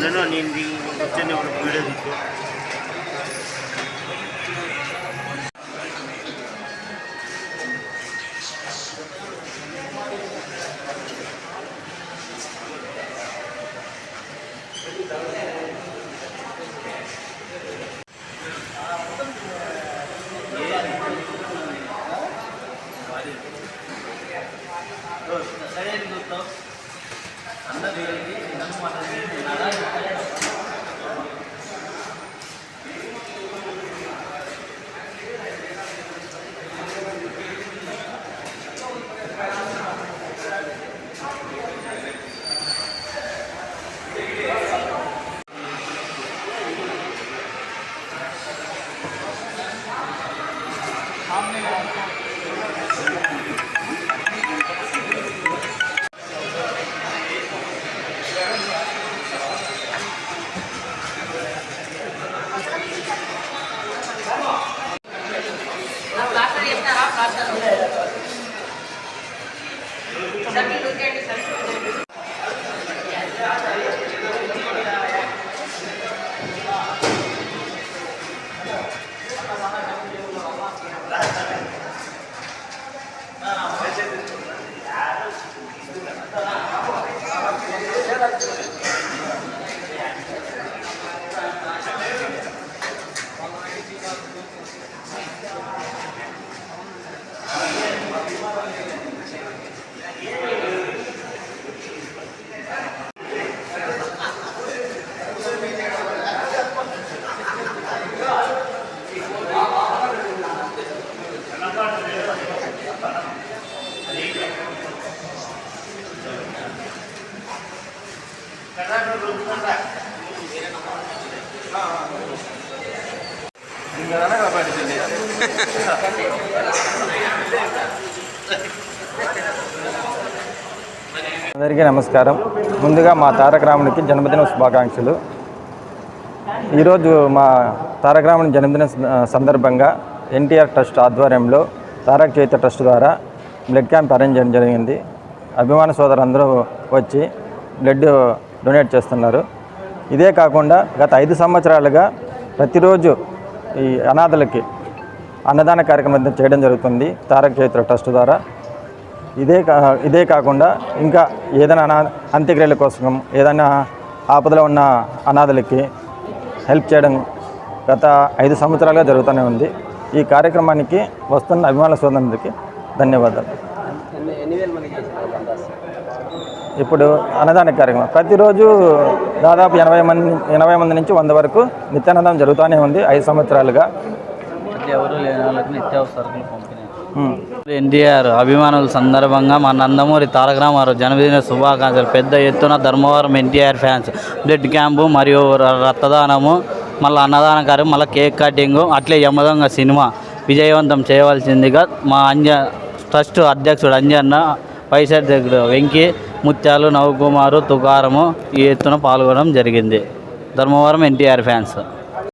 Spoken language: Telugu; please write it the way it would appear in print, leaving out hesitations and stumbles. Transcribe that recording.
ನಾನು ನೀನು ವಿಡಿಯೋ ಇತ್ತು అందరికీ నమస్కారం. ముందుగా మా తారక రామునికి జన్మదిన శుభాకాంక్షలు. ఈరోజు మా తారక రాముని జన్మదిన సందర్భంగా ఎన్టీఆర్ ట్రస్ట్ ఆధ్వర్యంలో తారక చైత్ర ట్రస్ట్ ద్వారా బ్లడ్ క్యాంప్ అరేంజ్ చేయడం జరిగింది. అభిమాన సోదరులందరూ వచ్చి బ్లడ్ డొనేట్ చేస్తున్నారు. ఇదే కాకుండా గత 5 సంవత్సరాలుగా ప్రతిరోజు ఈ అనాథలకి అన్నదాన కార్యక్రమం చేయడం జరుగుతుంది తారక చైత్ర ట్రస్ట్ ద్వారా. ఇదే కాకుండా ఇంకా ఏదైనా అంత్యక్రియల కోసం ఏదైనా ఆపదలో ఉన్న అనాథలకి హెల్ప్ చేయడం గత 5 సంవత్సరాలుగా జరుగుతూనే ఉంది. ఈ కార్యక్రమానికి వస్తున్న అభిమాన సోదరులందరికీ ధన్యవాదాలు. ఇప్పుడు అన్నదాన కార్యక్రమం ప్రతిరోజు దాదాపు 80 మంది నుంచి 100 వరకు నిత్యాన్నదానం జరుగుతూనే ఉంది 5 సంవత్సరాలుగా. ఎవరు లేని వాళ్ళకి నిత్యావసరాలు పంపిణీ. ఎన్టీఆర్ అభిమానుల సందర్భంగా మా నందమూరి తారక రామారావు జన్మదిన శుభాకాంక్షలు. పెద్ద ఎత్తున Dharmavaram NTR fans blood camp మరియు రక్తదానము, మళ్ళీ అన్నదాన కార్యం, మళ్ళీ కేక్ కటింగు, అట్లే యమదొంగ సినిమా విజయవంతం చేయవలసిందిగా మా ట్రస్ట్ అధ్యక్షుడు అంజన్న, వైస్ అధ్యక్షుడు వెంకీ, ముత్యాలు, నవకుమారు, తుకారము ఈ ఎత్తున పాల్గొనడం జరిగింది. ధర్మవరం ఎన్టీఆర్ ఫ్యాన్స్.